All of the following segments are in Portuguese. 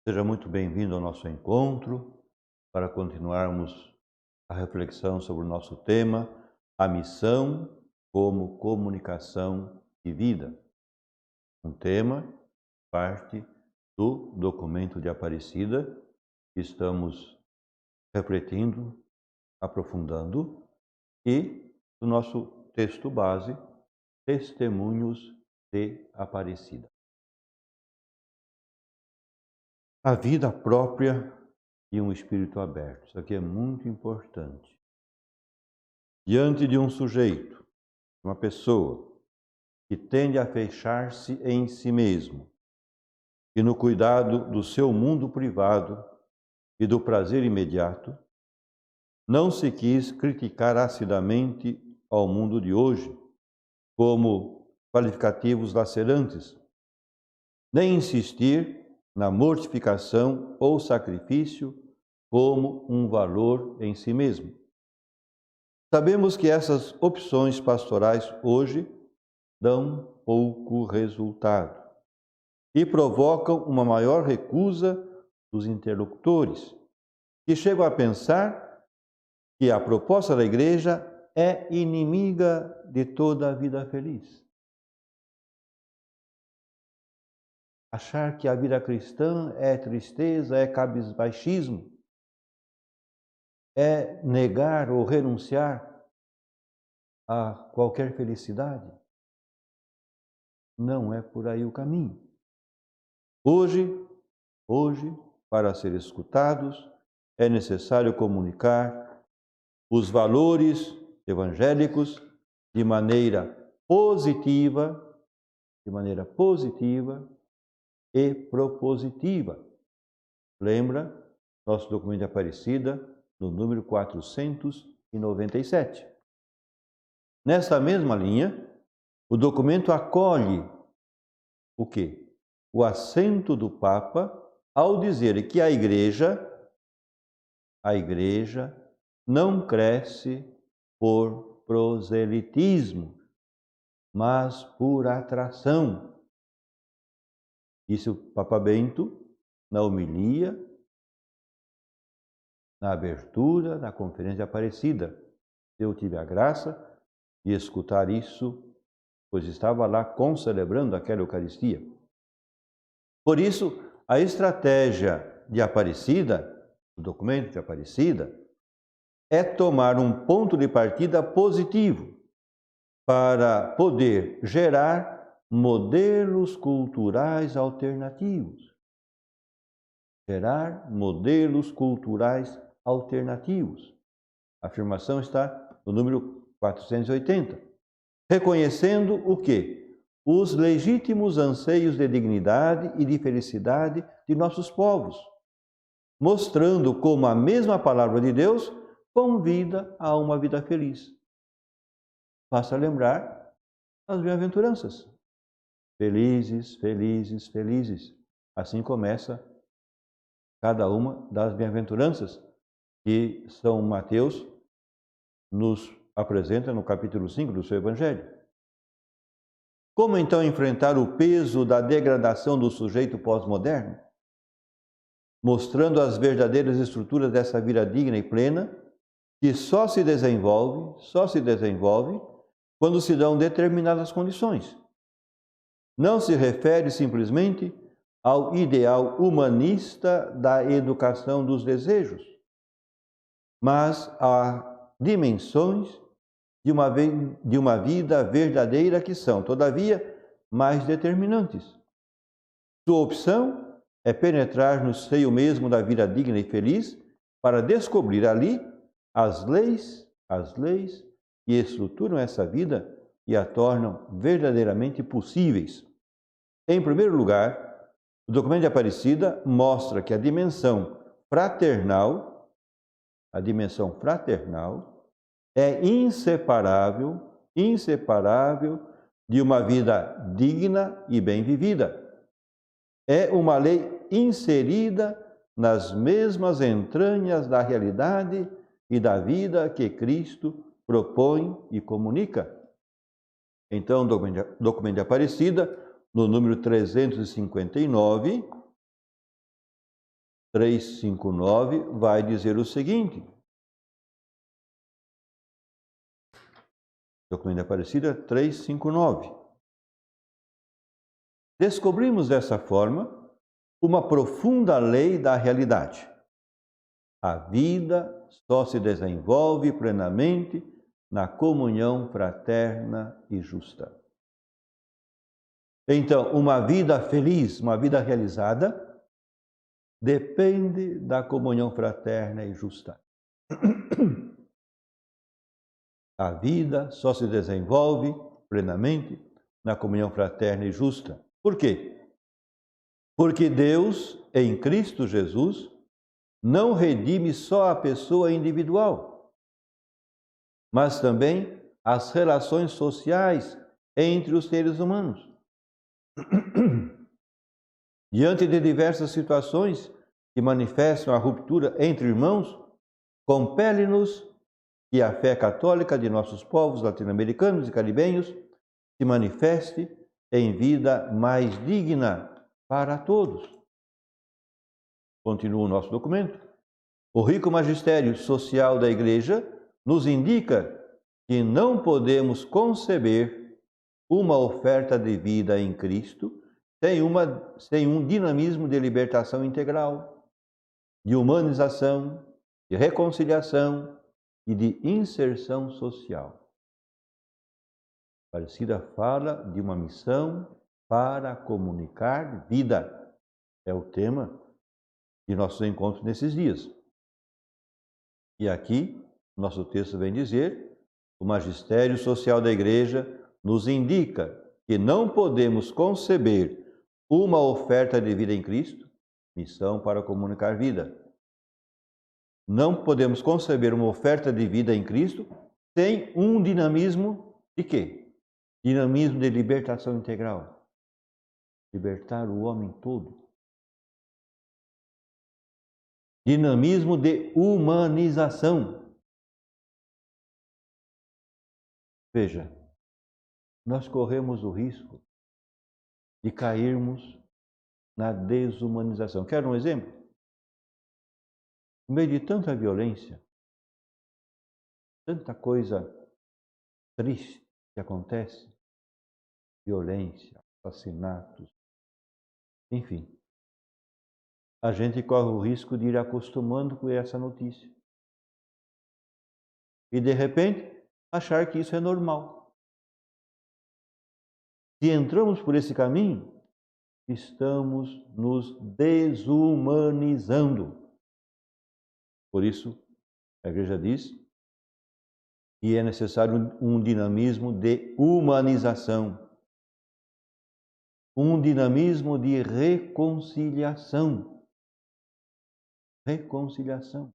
Seja muito bem-vindo ao nosso encontro para continuarmos a reflexão sobre o nosso tema, a missão como comunicação de vida. Um tema, parte do documento de Aparecida, que estamos refletindo, aprofundando, e do nosso texto base, Testemunhos de Aparecida. A vida própria e um espírito aberto. Isso aqui é muito importante. Diante de um sujeito, uma pessoa que tende a fechar-se em si mesmo e no cuidado do seu mundo privado e do prazer imediato, não se quis criticar acidamente ao mundo de hoje como qualificativos lacerantes, nem insistir na mortificação ou sacrifício como um valor em si mesmo. Sabemos que essas opções pastorais hoje dão pouco resultado e provocam uma maior recusa dos interlocutores, que chegam a pensar que a proposta da igreja é inimiga de toda a vida feliz. Achar que a vida cristã é tristeza, é cabisbaixismo, é negar ou renunciar a qualquer felicidade. Não é por aí o caminho. Hoje, para ser escutados, é necessário comunicar os valores evangélicos de maneira positiva e propositiva. Lembra nosso documento de Aparecida, no número 497. Nesta mesma linha, o documento acolhe o quê? O assento do Papa ao dizer que a igreja não cresce por proselitismo, mas por atração. Disse o Papa Bento na homilia, na abertura da Conferência de Aparecida. Eu tive a graça de escutar isso, pois estava lá concelebrando aquela Eucaristia. Por isso, a estratégia de Aparecida, o documento de Aparecida, é tomar um ponto de partida positivo para poder gerar modelos culturais alternativos. A afirmação está no número 480. Reconhecendo o quê? Os legítimos anseios de dignidade e de felicidade de nossos povos, mostrando como a mesma palavra de Deus convida a uma vida feliz. Basta lembrar as bem-aventuranças. Felizes, felizes, felizes. Assim começa cada uma das bem-aventuranças que São Mateus nos apresenta no capítulo 5 do seu Evangelho. Como então enfrentar o peso da degradação do sujeito pós-moderno? Mostrando as verdadeiras estruturas dessa vida digna e plena, que só se desenvolve quando se dão determinadas condições. Não se refere simplesmente ao ideal humanista da educação dos desejos, mas a dimensões de uma vida verdadeira que são, todavia, mais determinantes. Sua opção é penetrar no seio mesmo da vida digna e feliz para descobrir ali as leis que estruturam essa vida e a tornam verdadeiramente possíveis. Em primeiro lugar, o documento de Aparecida mostra que a dimensão fraternal é inseparável de uma vida digna e bem vivida. É uma lei inserida nas mesmas entranhas da realidade e da vida que Cristo propõe e comunica. Então, documento de Aparecida, no número 359, 359 vai dizer o seguinte. Documento Aparecida 359. Descobrimos dessa forma uma profunda lei da realidade. A vida só se desenvolve plenamente na comunhão fraterna e justa. Então, uma vida feliz, uma vida realizada, depende da comunhão fraterna e justa. A vida só se desenvolve plenamente na comunhão fraterna e justa. Por quê? Porque Deus, em Cristo Jesus, não redime só a pessoa individual, mas também as relações sociais entre os seres humanos. Diante de diversas situações que manifestam a ruptura entre irmãos, compele-nos que a fé católica de nossos povos latino-americanos e caribenhos se manifeste em vida mais digna para todos. Continua o nosso documento. O rico magistério social da Igreja nos indica que não podemos conceber uma oferta de vida em Cristo sem um dinamismo de libertação integral, de humanização, de reconciliação e de inserção social. Aparecida fala de uma missão para comunicar vida. É o tema de nossos encontros nesses dias. E aqui, nosso texto vem dizer, o magistério social da Igreja nos indica que não podemos conceber uma oferta de vida em Cristo, missão para comunicar vida. Não podemos conceber uma oferta de vida em Cristo sem um dinamismo de quê? Dinamismo de libertação integral. Libertar o homem todo. Dinamismo de humanização. Veja, nós corremos o risco de cairmos na desumanização. Quer um exemplo? No meio de tanta violência, tanta coisa triste que acontece, violência, assassinatos, enfim, a gente corre o risco de ir acostumando com essa notícia. E de repente, achar que isso é normal. Se entramos por esse caminho, estamos nos desumanizando. Por isso, a Igreja diz que é necessário um dinamismo de humanização, um dinamismo de reconciliação. Reconciliação.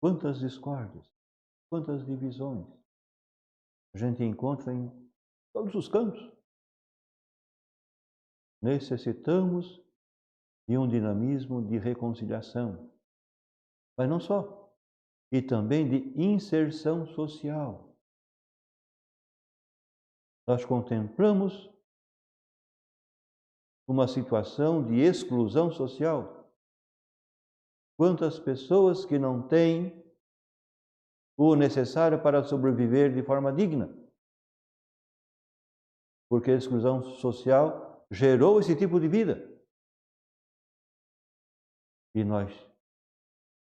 Quantas discórdias, quantas divisões a gente encontra em todos os cantos. Necessitamos de um dinamismo de reconciliação, mas não só, e também de inserção social. Nós contemplamos uma situação de exclusão social. Quantas pessoas que não têm o necessário para sobreviver de forma digna? Porque a exclusão social gerou esse tipo de vida. E nós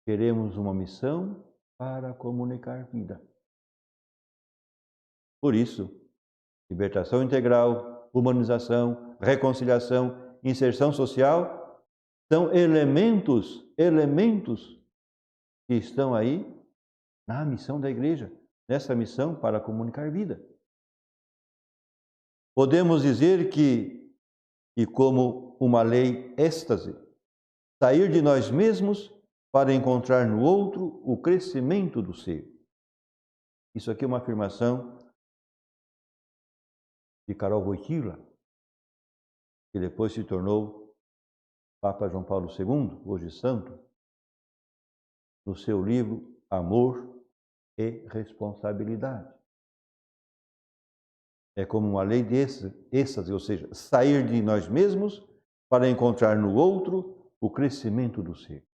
queremos uma missão para comunicar vida. Por isso, libertação integral, humanização, reconciliação, inserção social são elementos que estão aí na missão da Igreja, nessa missão para comunicar vida. Podemos dizer que, e como uma lei êxtase, sair de nós mesmos para encontrar no outro o crescimento do ser. Isso aqui é uma afirmação de Karol Wojtyła, que depois se tornou Papa João Paulo II, hoje santo, no seu livro Amor e Responsabilidade. É como uma lei de êxtase, ou seja, sair de nós mesmos para encontrar no outro o crescimento do ser.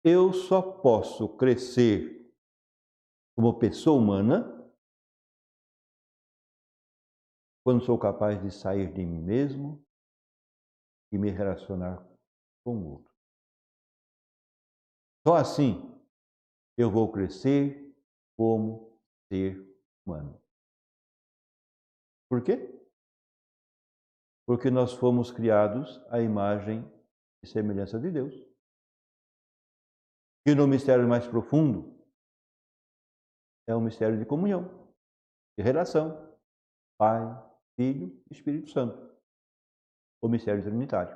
Eu só posso crescer como pessoa humana quando sou capaz de sair de mim mesmo e me relacionar com o outro. Só assim eu vou crescer como ser humano. Por quê? Porque nós fomos criados à imagem e semelhança de Deus. E no mistério mais profundo é um mistério de comunhão, de relação, Pai, Filho e Espírito Santo, o mistério trinitário.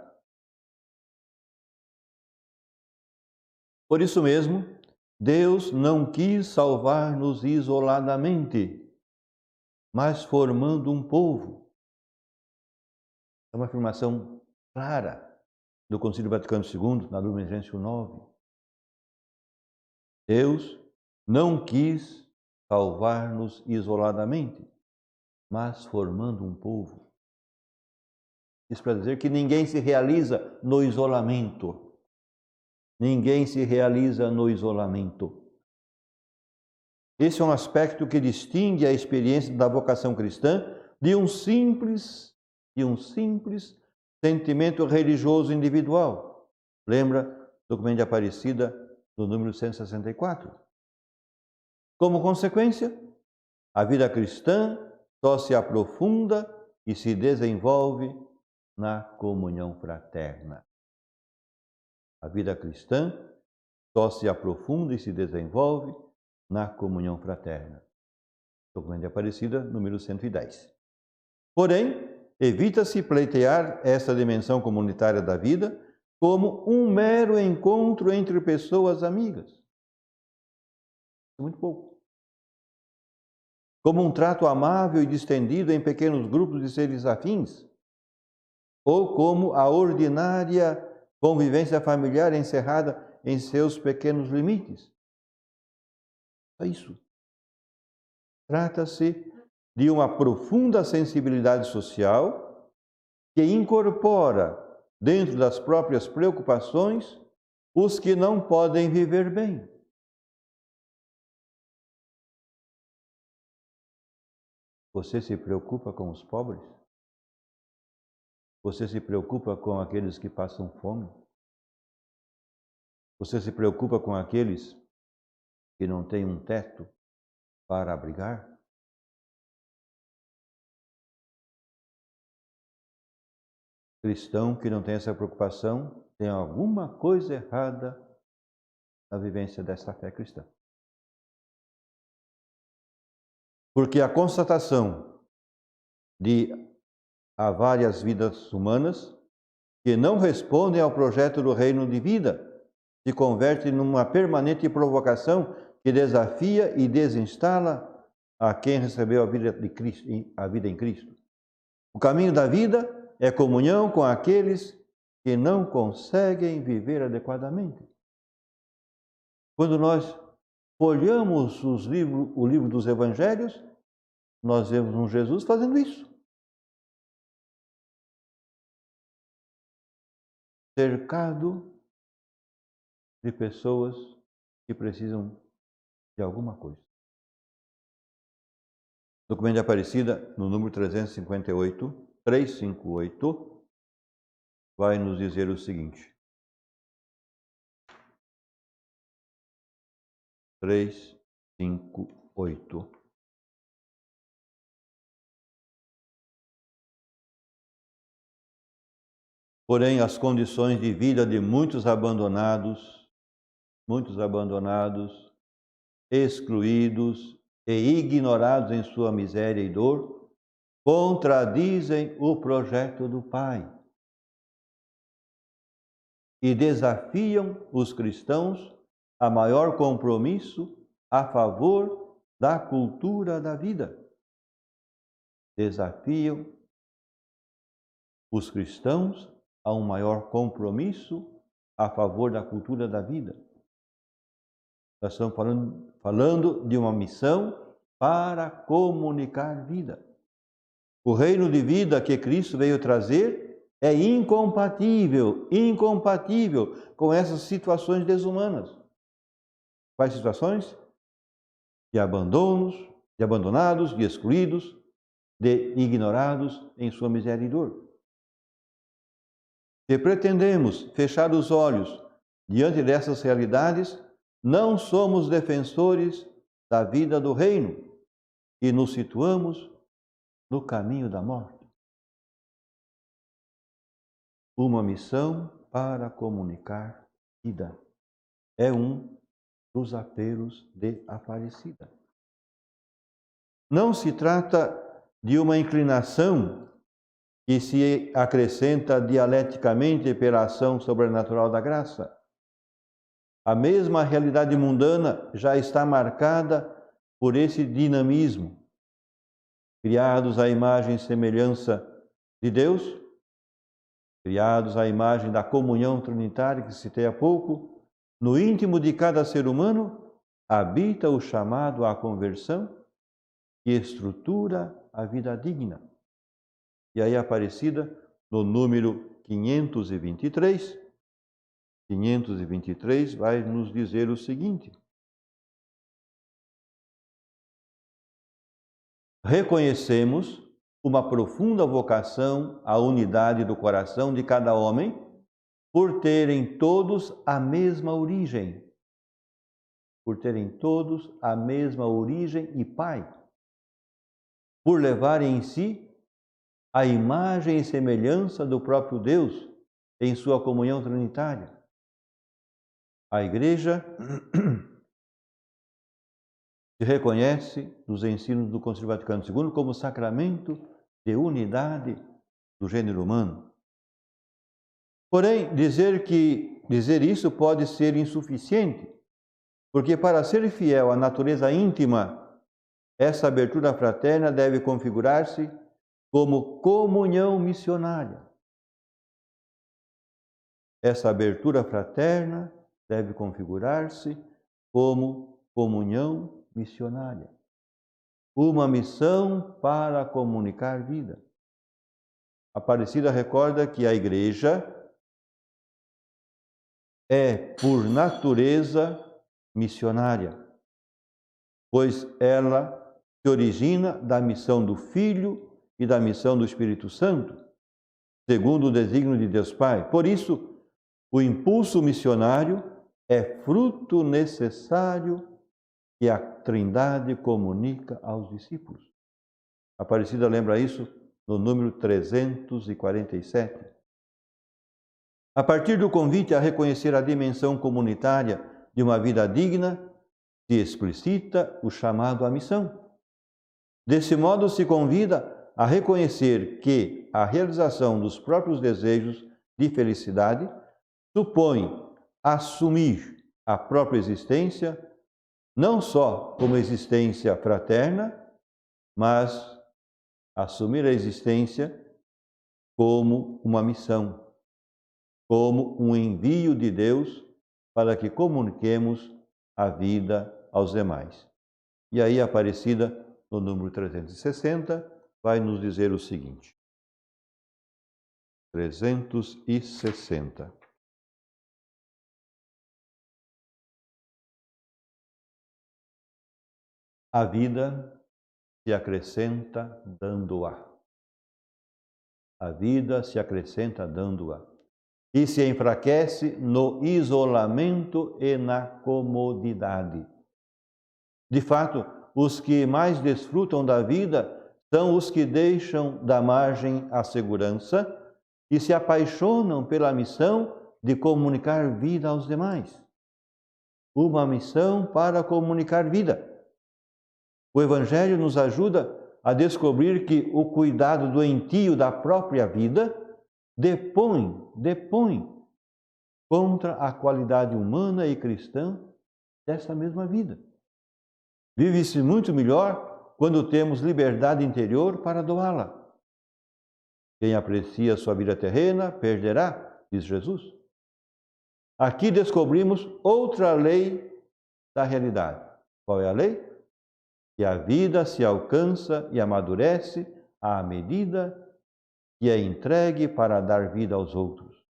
Por isso mesmo, Deus não quis salvar-nos isoladamente, mas formando um povo. É uma afirmação clara do Concílio Vaticano II, na Lumen Gentium 9. Deus não quis salvar-nos isoladamente, mas formando um povo. Isso para dizer que ninguém se realiza no isolamento. Ninguém se realiza no isolamento. Esse é um aspecto que distingue a experiência da vocação cristã de um simples sentimento religioso individual. Lembra do documento de Aparecida, do número 164? Como consequência, a vida cristã só se aprofunda e se desenvolve na comunhão fraterna. A vida cristã só se aprofunda e se desenvolve na comunhão fraterna. Documento de Aparecida, número 110. Porém, evita-se pleitear essa dimensão comunitária da vida como um mero encontro entre pessoas amigas. Muito pouco. Como um trato amável e distendido em pequenos grupos de seres afins, ou como a ordinária convivência familiar encerrada em seus pequenos limites. É isso. Trata-se de uma profunda sensibilidade social que incorpora dentro das próprias preocupações os que não podem viver bem. Você se preocupa com os pobres? Você se preocupa com aqueles que passam fome? Você se preocupa com aqueles que não têm um teto para abrigar? Cristão que não tem essa preocupação tem alguma coisa errada na vivência desta fé cristã. Porque a constatação de há várias vidas humanas que não respondem ao projeto do reino de vida se converte numa permanente provocação que desafia e desinstala a quem recebeu a vida de Cristo, a vida em Cristo. O caminho da vida é comunhão com aqueles que não conseguem viver adequadamente. Quando nós olhamos o livro dos Evangelhos, nós vemos um Jesus fazendo isso. Cercado de pessoas que precisam de alguma coisa. Documento de Aparecida, no número 358, vai nos dizer o seguinte. 358. Porém, as condições de vida de muitos abandonados, excluídos e ignorados em sua miséria e dor, contradizem o projeto do Pai e desafiam os cristãos a maior compromisso a favor da cultura da vida. Desafiam os cristãos a um maior compromisso a favor da cultura da vida. Nós estamos falando de uma missão para comunicar vida. O reino de vida que Cristo veio trazer é incompatível com essas situações desumanas. Quais situações? De abandonos, de abandonados, de excluídos, de ignorados em sua miséria e dor. Se pretendemos fechar os olhos diante dessas realidades, não somos defensores da vida do reino e nos situamos no caminho da morte. Uma missão para comunicar vida é um dos apelos de Aparecida. Não se trata de uma inclinação que se acrescenta dialeticamente pela ação sobrenatural da graça. A mesma realidade mundana já está marcada por esse dinamismo. Criados à imagem e semelhança de Deus, criados à imagem da comunhão trinitária que citei há pouco, no íntimo de cada ser humano habita o chamado à conversão que estrutura a vida digna. E aí Aparecida, no número 523, vai nos dizer o seguinte: reconhecemos uma profunda vocação à unidade do coração de cada homem por terem todos a mesma origem. Por terem todos a mesma origem e Pai. Por levarem em si a imagem e semelhança do próprio Deus em sua comunhão trinitária. A Igreja se reconhece nos ensinos do Concílio Vaticano II como sacramento de unidade do gênero humano. Porém, dizer isso pode ser insuficiente, porque para ser fiel à natureza íntima, essa abertura fraterna deve configurar-se como comunhão missionária. Essa abertura fraterna deve configurar-se como comunhão missionária. Uma missão para comunicar vida. Aparecida recorda que a Igreja é, por natureza, missionária, pois ela se origina da missão do Filho e da missão do Espírito Santo, segundo o desígnio de Deus Pai. Por isso, o impulso missionário é fruto necessário que a Trindade comunica aos discípulos. Aparecida lembra isso no número 347. A partir do convite a reconhecer a dimensão comunitária de uma vida digna, se explicita o chamado à missão. Desse modo, se convida a reconhecer que a realização dos próprios desejos de felicidade supõe assumir a própria existência, não só como existência fraterna, mas assumir a existência como uma missão, como um envio de Deus para que comuniquemos a vida aos demais. E aí, Aparecida, no número 360, vai nos dizer o seguinte. 360. A vida se acrescenta dando-a. A vida se acrescenta dando-a. E se enfraquece no isolamento e na comodidade. De fato, os que mais desfrutam da vida são os que deixam da margem a segurança e se apaixonam pela missão de comunicar vida aos demais. Uma missão para comunicar vida. O Evangelho nos ajuda a descobrir que o cuidado doentio da própria vida depõe contra a qualidade humana e cristã dessa mesma vida. Vive-se muito melhor quando temos liberdade interior para doá-la. Quem aprecia sua vida terrena, perderá, diz Jesus. Aqui descobrimos outra lei da realidade. Qual é a lei? Que a vida se alcança e amadurece à medida que é entregue para dar vida aos outros.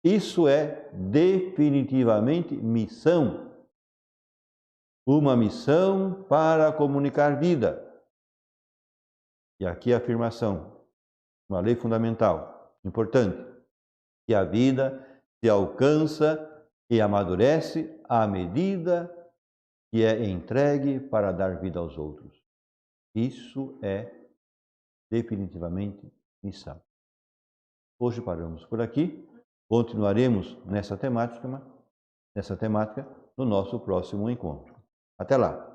Isso é definitivamente missão. Uma missão para comunicar vida. E aqui a afirmação, uma lei fundamental, importante, que a vida se alcança e amadurece à medida que é entregue para dar vida aos outros. Isso é definitivamente missão. Hoje paramos por aqui. Continuaremos nessa temática no nosso próximo encontro. Até lá!